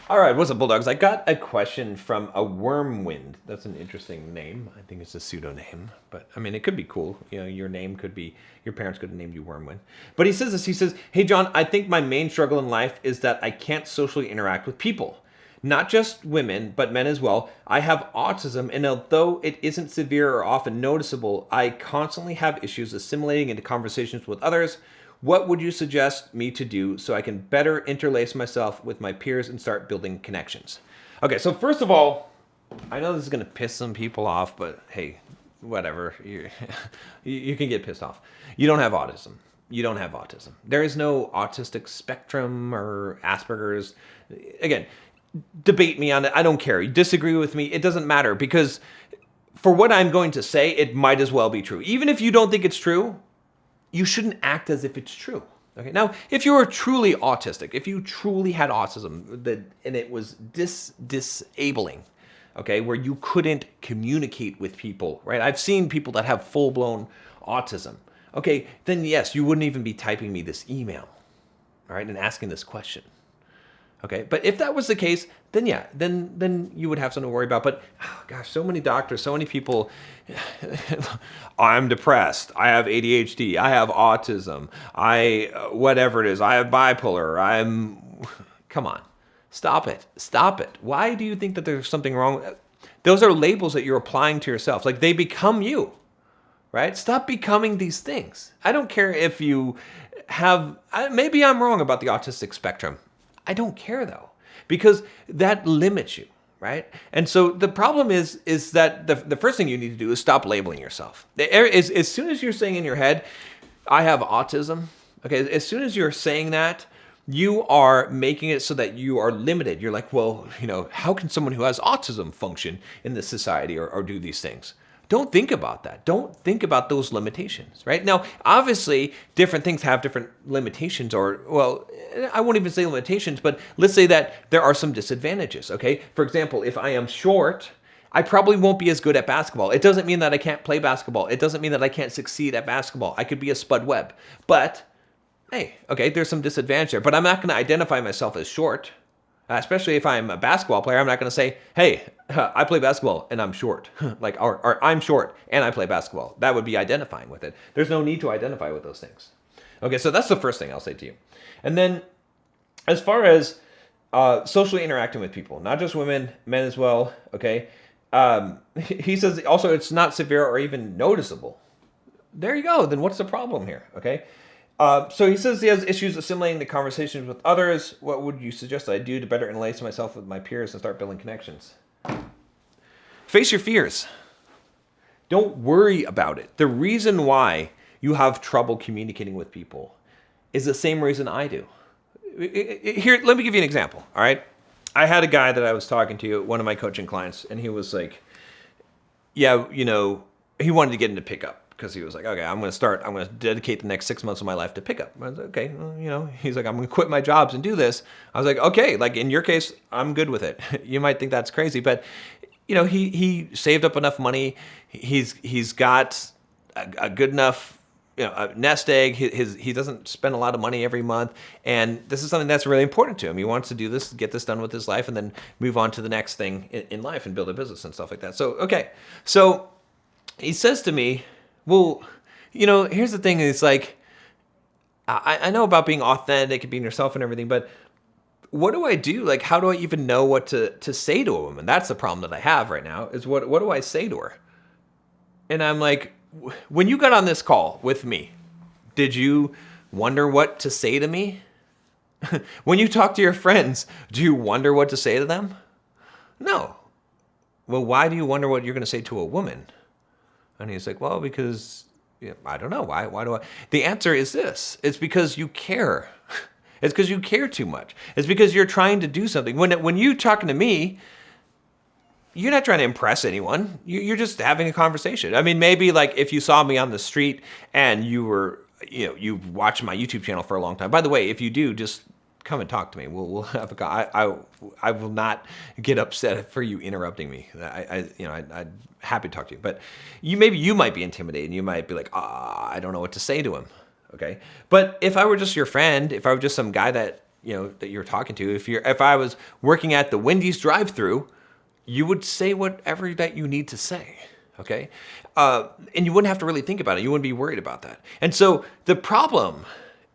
All right, what's up, Bulldogs? I got a question from a Wormwind. That's an interesting name. I think it's a pseudonym, but I mean, it could be cool. You know, your name could be, your parents could have named you Wormwind. But he says this, he says, "Hey, John, I think my main struggle in life is that I can't socially interact with people. Not just women, but men as well. I have autism, and although it isn't severe or often noticeable, I constantly have issues assimilating into conversations with others. What would you suggest me to do so I can better interlace myself with my peers and start building connections?" Okay, so first of all, I know this is going to piss some people off, but hey, whatever. You can get pissed off. You don't have autism. You don't have autism. There is no autistic spectrum or Asperger's. Again, debate me on it. I don't care. You disagree with me. It doesn't matter, because for what I'm going to say, it might as well be true. Even if you don't think it's true, you shouldn't act as if it's true. Okay. Now, if you were truly autistic, if you truly had autism and it was disabling, okay, where you couldn't communicate with people, right? I've seen people that have full-blown autism. Okay, then yes, you wouldn't even be typing me this email, all right, and asking this question. Okay, but if that was the case, then yeah, then you would have something to worry about. But oh gosh, so many doctors, so many people. I'm depressed. I have ADHD. I have autism. I whatever it is. I have bipolar. Come on, stop it, stop it. Why do you think that there's something wrong? Those are labels that you're applying to yourself. Like, they become you, right? Stop becoming these things. I don't care if you have. Maybe I'm wrong about the autistic spectrum. I don't care, though, because that limits you, right? And so the problem is that the first thing you need to do is stop labeling yourself. As soon as you're saying in your head, I have autism, okay, as soon as you're saying that, you are making it so that you are limited. You're like, well, how can someone who has autism function in this society or do these things? Don't think about that. Don't think about those limitations, right? Now, obviously, different things have different limitations, or, well, I won't even say limitations, but let's say that there are some disadvantages, okay? For example, if I am short, I probably won't be as good at basketball. It doesn't mean that I can't play basketball. It doesn't mean that I can't succeed at basketball. I could be a Spud Webb. But, hey, okay, there's some disadvantage there. But I'm not going to identify myself as short. Especially if I'm a basketball player, I'm not going to say, hey, I play basketball and I'm short. or I'm short and I play basketball. That would be identifying with it. There's no need to identify with those things. Okay, so that's the first thing I'll say to you. And then as far as socially interacting with people, not just women, men as well, okay? He says also it's not severe or even noticeable. There you go. Then what's the problem here, okay? So he says he has issues assimilating the conversations with others. What would you suggest that I do to better interlace myself with my peers and start building connections? Face your fears. Don't worry about it. The reason why you have trouble communicating with people is the same reason I do. Here, let me give you an example, all right? I had a guy that I was talking to, one of my coaching clients, and he was like, yeah, he wanted to get into pickup. Because he was like, okay, I'm going to dedicate the next 6 months of my life to pickup. I was like, okay, well, he's like, I'm going to quit my jobs and do this. I was like, okay, like in your case, I'm good with it. You might think that's crazy, but he saved up enough money. He's got a good enough, a nest egg. He doesn't spend a lot of money every month. And this is something that's really important to him. He wants to do this, get this done with his life, and then move on to the next thing in life and build a business and stuff like that. So, okay. So he says to me, well, here's the thing. It's like, I know about being authentic and being yourself and everything, but what do I do? Like, how do I even know what to say to a woman? That's the problem that I have right now, is what do I say to her? And I'm like, when you got on this call with me, did you wonder what to say to me? When you talk to your friends, do you wonder what to say to them? No. Well, why do you wonder what you're going to say to a woman? And he's like, well, because, I don't know. Why do I? The answer is this. It's because you care. It's because you care too much. It's because you're trying to do something. When you're talking to me, you're not trying to impress anyone. You're just having a conversation. I mean, maybe like if you saw me on the street and you were, you've watched my YouTube channel for a long time. By the way, if you do, just come and talk to me. We'll have a. I will not get upset for you interrupting me. I'm happy to talk to you. But maybe you might be intimidated. You might be like, I don't know what to say to him. Okay. But if I were just your friend, if I were just some guy that that you're talking to. If I was working at the Wendy's drive-thru, you would say whatever that you need to say. Okay. And you wouldn't have to really think about it. You wouldn't be worried about that. And so the problem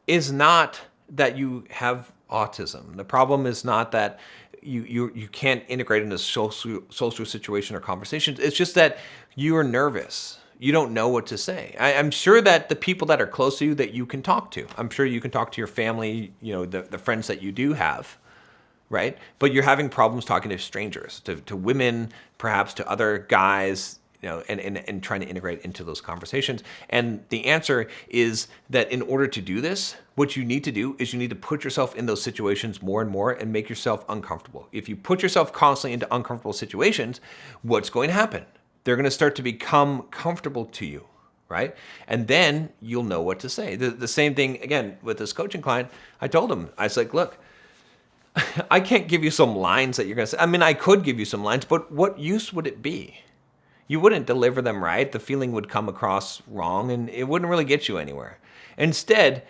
is not that you have autism. The problem is not that you can't integrate into social situation or conversations. It's just that you are nervous. You don't know what to say. I'm sure that the people that are close to you that you can talk to, I'm sure you can talk to your family, the friends that you do have, right? But you're having problems talking to strangers, to women, perhaps to other guys, and trying to integrate into those conversations. And the answer is that in order to do this, what you need to do is you need to put yourself in those situations more and more and make yourself uncomfortable. If you put yourself constantly into uncomfortable situations, what's going to happen? They're going to start to become comfortable to you, right? And then you'll know what to say. The same thing, again, with this coaching client, I told him, I was like, look, I can't give you some lines that you're going to say. I mean, I could give you some lines, but what use would it be? You wouldn't deliver them right. The feeling would come across wrong, and it wouldn't really get you anywhere. Instead,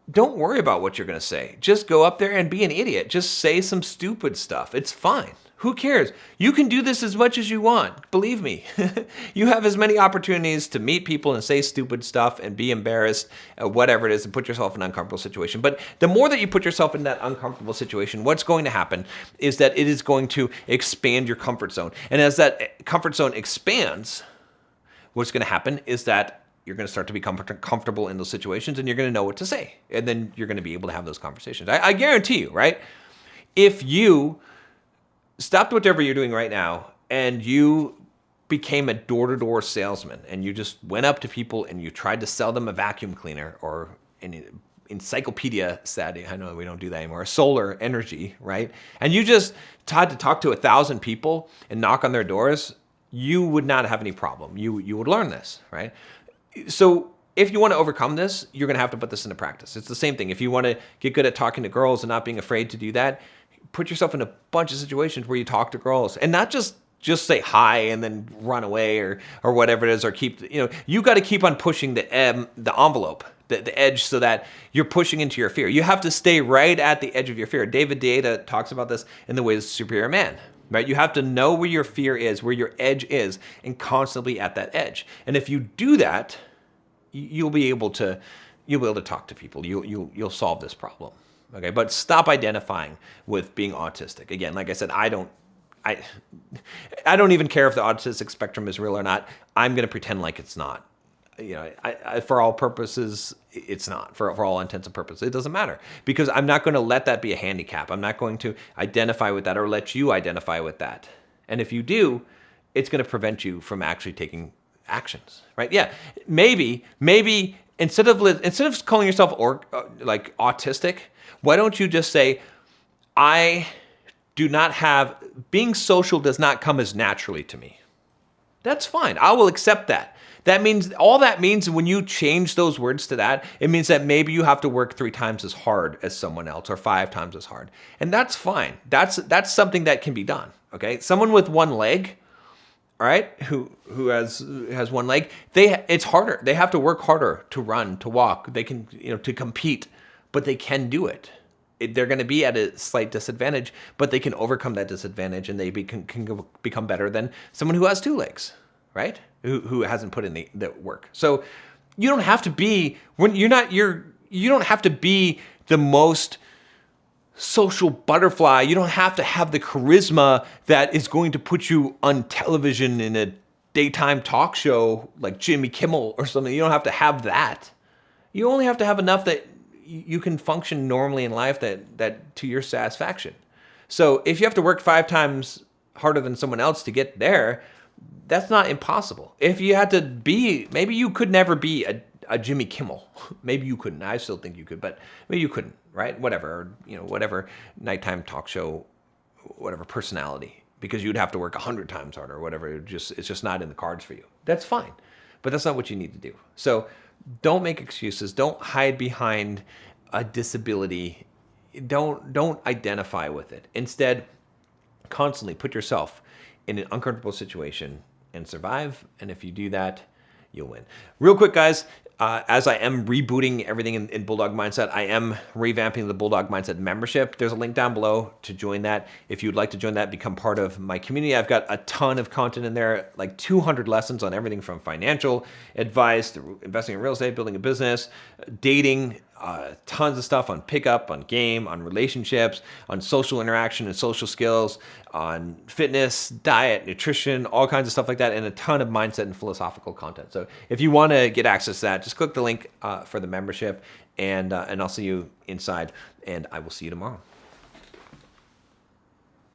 don't worry about what you're going to say. Just go up there and be an idiot. Just say some stupid stuff. It's fine. Who cares? You can do this as much as you want. Believe me. You have as many opportunities to meet people and say stupid stuff and be embarrassed, whatever it is, and put yourself in an uncomfortable situation. But the more that you put yourself in that uncomfortable situation, what's going to happen is that it is going to expand your comfort zone. And as that comfort zone expands, what's going to happen is that you're going to start to become comfortable in those situations, and you're going to know what to say. And then you're going to be able to have those conversations. I guarantee you, right? If you stopped whatever you're doing right now and you became a door-to-door salesman and you just went up to people and you tried to sell them a vacuum cleaner or an encyclopedia set, I know we don't do that anymore, solar energy, right? And you just tried to talk to 1,000 people and knock on their doors, you would not have any problem. You would learn this, right? So if you want to overcome this, you're going to have to put this into practice. It's the same thing. If you want to get good at talking to girls and not being afraid to do that, put yourself in a bunch of situations where you talk to girls and not just say hi and then run away or whatever it is, or keep, you got to keep on pushing the envelope, the edge, so that you're pushing into your fear. You have to stay right at the edge of your fear. David Deida talks about this in The Way of the Superior Man, right? You have to know where your fear is, where your edge is, and constantly at that edge. And if you do that, you'll be able to talk to people. You'll solve this problem. Okay, but stop identifying with being autistic. Again, like I said, I don't even care if the autistic spectrum is real or not. I'm going to pretend like it's not. For all purposes, it's not. For all intents and purposes, it doesn't matter, because I'm not going to let that be a handicap. I'm not going to identify with that or let you identify with that. And if you do, it's going to prevent you from actually taking actions, right? Yeah, maybe instead of calling yourself like autistic, why don't you just say, being social does not come as naturally to me. That's fine. I will accept that. All that means when you change those words to that, it means that maybe you have to work 3 times as hard as someone else or 5 times as hard. And that's fine. That's something that can be done. Okay. Someone with one leg, all right, who has one leg, it's harder. They have to work harder to run, to walk. They can, to compete, but they can do it. They're going to be at a slight disadvantage, but they can overcome that disadvantage, and they can become better than someone who has 2 legs, right? Who hasn't put in the work. So you don't have to be you don't have to be the most social butterfly. You don't have to have the charisma that is going to put you on television in a daytime talk show like Jimmy Kimmel or something. You don't have to have that. You only have to have enough that you can function normally in life that to your satisfaction. So if you have to work 5 times harder than someone else to get there, that's not impossible. If you had to be, maybe you could never be a Jimmy Kimmel. Maybe you couldn't. I still think you could, but maybe you couldn't, right? Whatever, whatever nighttime talk show, whatever personality, because you'd have to work 100 times harder or whatever. It's just not in the cards for you. That's fine, but that's not what you need to do. So don't make excuses. Don't hide behind a disability. Don't identify with it. Instead, constantly put yourself in an uncomfortable situation and survive. And if you do that, you'll win. Real quick, guys, as I am rebooting everything in Bulldog Mindset, I am revamping the Bulldog Mindset membership. There's a link down below to join that. If you'd like to join that, become part of my community. I've got a ton of content in there, like 200 lessons on everything from financial advice to investing in real estate, building a business, dating, tons of stuff on pickup, on game, on relationships, on social interaction and social skills, on fitness, diet, nutrition, all kinds of stuff like that, and a ton of mindset and philosophical content. So if you want to get access to that, just click the link for the membership, and I'll see you inside, and I will see you tomorrow.